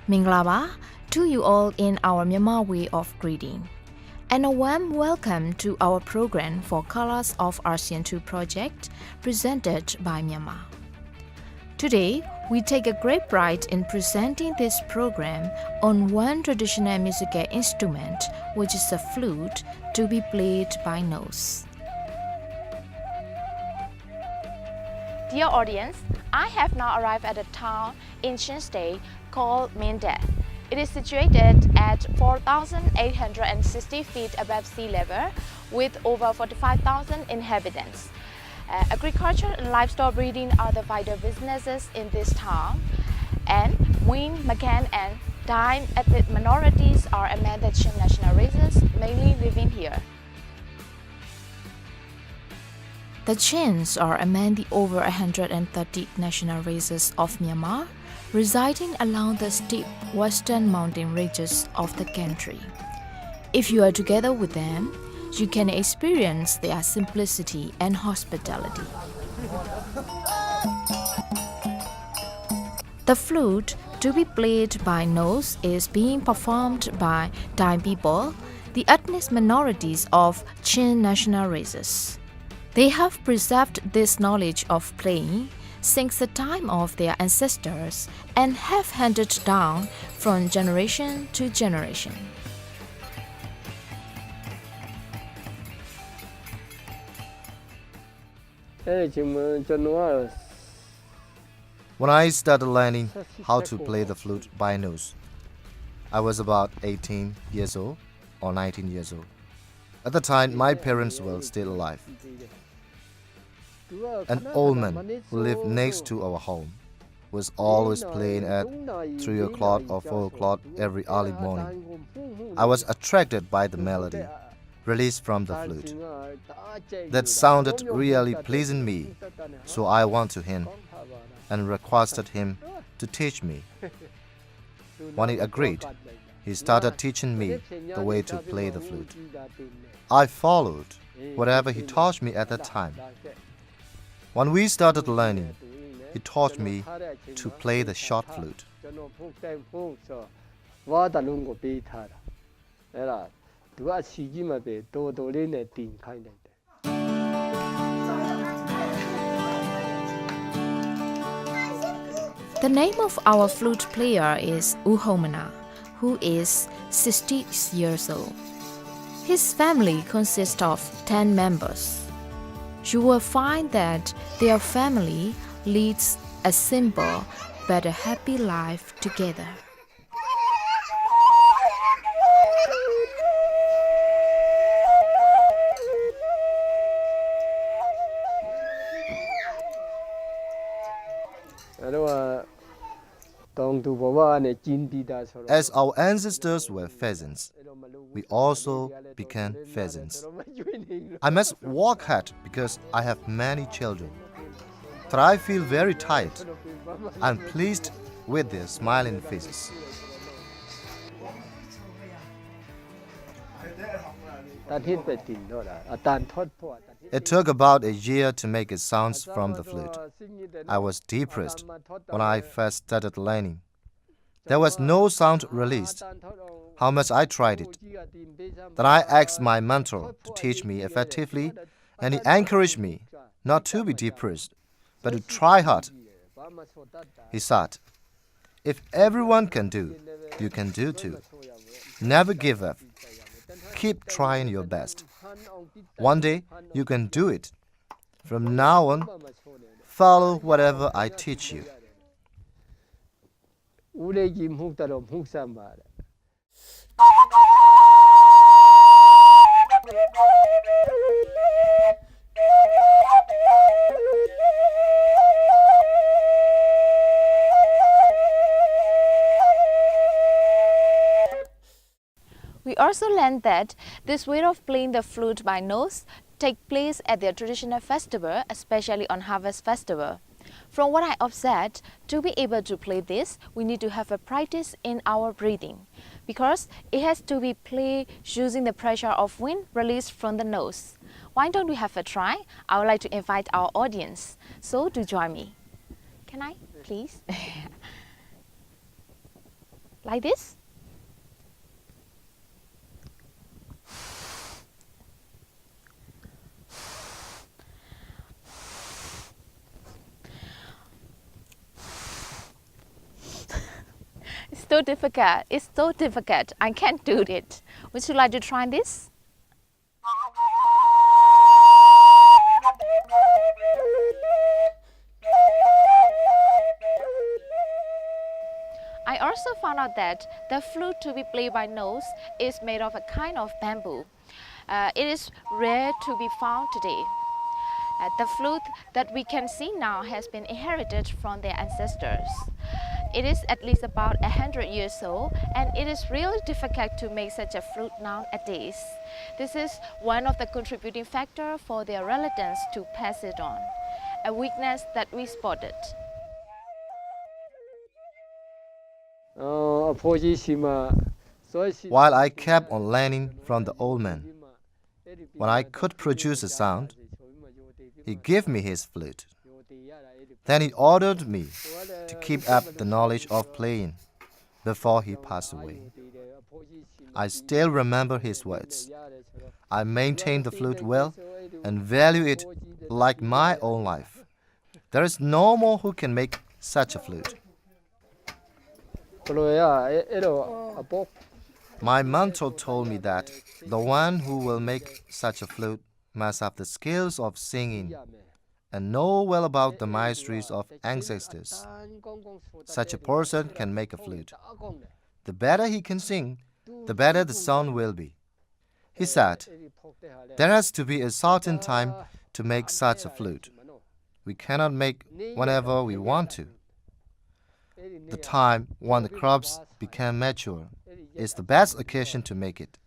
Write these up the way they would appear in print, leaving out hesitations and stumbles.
Minglaba to you all in our Myanmar way of greeting. And a warm welcome to our program for Colors of ASEAN 2 project presented by Myanmar. Today, we take a great pride in presenting this program on one traditional musical instrument, which is a flute, to be played by nose. Dear audience, I have now arrived at a town in Chin State called Myanmar. It is situated at 4,860 feet above sea level with over 45,000 inhabitants. Agriculture and livestock breeding are the vital businesses in this town, and Wing, Macan and Dime ethnic minorities are among the Chin national races mainly living here. The Chins are among the over 130 national races of Myanmar, residing along the steep western mountain ranges of the country. If you are together with them, you can experience their simplicity and hospitality. The flute, to be played by nose, is being performed by Dime people, the ethnic minorities of Chin national races. They have preserved this knowledge of playing since the time of their ancestors and have handed down from generation to generation. When I started learning how to play the flute by nose, I was about 18 years old or 19 years old. At the time, my parents were still alive. An old man who lived next to our home was always playing at 3 o'clock or 4 o'clock every early morning. I was attracted by the melody released from the flute. That sounded really pleasing me, so I went to him and requested him to teach me. When he agreed, he started teaching me the way to play the flute. I followed whatever he taught me at that time. When we started learning, he taught me to play the short flute. The name of our flute player is Uhomana, who is 60 years old. His family consists of 10 members. You will find that their family leads a simple but a happy life together. As our ancestors were pheasants, we also became pheasants. I must work hard because I have many children. But I feel very tired. I'm pleased with their smiling faces. It took about a year to make a sound from the flute. I was depressed when I first started learning. There was no sound released. How much I tried it. Then I asked my mentor to teach me effectively, and he encouraged me not to be depressed, but to try hard. He said, "If everyone can do, you can do too. Never give up. Keep trying your best. One day you can do it. From now on, follow whatever I teach you." We also learned that this way of playing the flute by nose takes place at their traditional festival, especially on Harvest Festival. From what I observed, to be able to play this, we need to have a practice in our breathing, because it has to be played using the pressure of wind released from the nose. Why don't we have a try? I would like to invite our audience to join me. Can I, please? like this. It's so difficult. It's so difficult. I can't do it. Would you like to try this? I also found out that the flute to be played by nose is made of a kind of bamboo. It is rare to be found today. The flute that we can see now has been inherited from their ancestors. It is at least about 100 years old, and it is really difficult to make such a flute nowadays. This is one of the contributing factors for their reluctance to pass it on, a weakness that we spotted. While I kept on learning from the old man, when I could produce a sound, he gave me his flute. Then he ordered me to keep up the knowledge of playing before he passed away. I still remember his words. I maintain the flute well and value it like my own life. There is no more who can make such a flute. My mentor told me that the one who will make such a flute must have the skills of singing and know well about the mysteries of ancestors. Such a person can make a flute. The better he can sing, the better the sound will be. He said, there has to be a certain time to make such a flute. We cannot make whenever we want to. The time when the crops become mature is the best occasion to make it.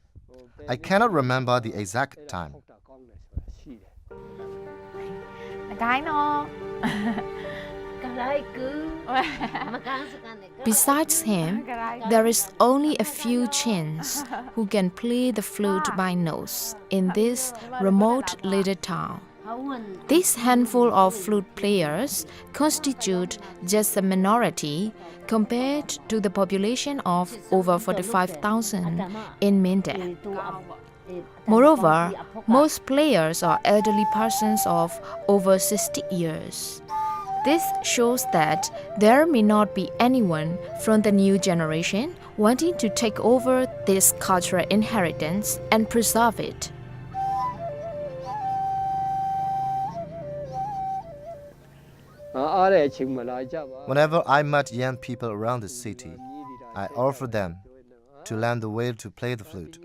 I cannot remember the exact time. Besides him, there is only a few Chins who can play the flute by nose in this remote little town. This handful of flute players constitute just a minority compared to the population of over 45,000 in Myanmar. Moreover, most players are elderly persons of over 60 years. This shows that there may not be anyone from the new generation wanting to take over this cultural inheritance and preserve it. Whenever I met young people around the city, I offered them to learn the way to play the flute.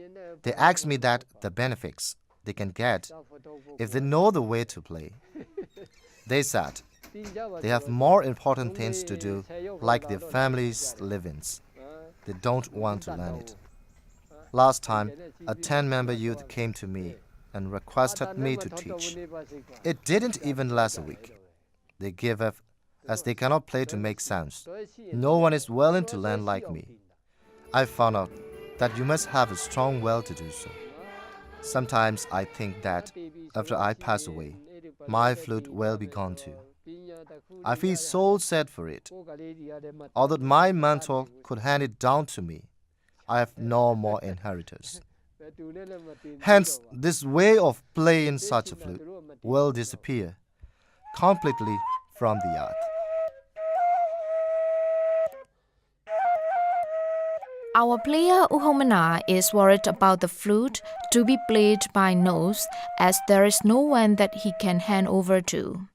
They asked me that the benefits they can get if they know the way to play. They said they have more important things to do, like their family's livings. They don't want to learn it. Last time, a 10-member youth came to me and requested me to teach. It didn't even last a week. They gave up as they cannot play to make sounds. No one is willing to learn like me. I found out that you must have a strong will to do so. Sometimes I think that after I pass away, my flute will be gone too. I feel so sad for it. Although my mentor could hand it down to me, I have no more inheritors. Hence, this way of playing such a flute will disappear completely from the earth. Our player Uhomana is worried about the flute to be played by nose, as there is no one that he can hand over to.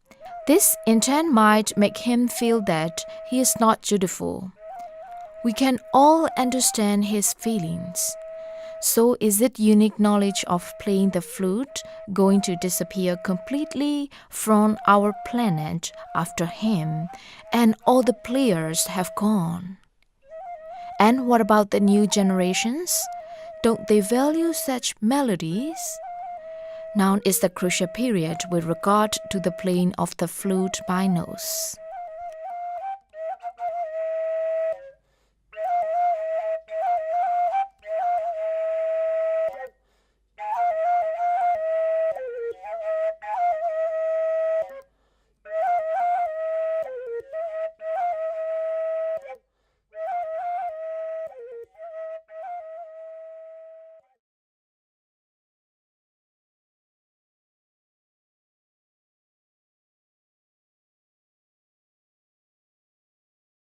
This in turn might make him feel that he is not dutiful. We can all understand his feelings. So is it unique knowledge of playing the flute going to disappear completely from our planet after him, and all the players have gone? And what about the new generations? Don't they value such melodies? Now is the crucial period with regard to the playing of the flute by nose.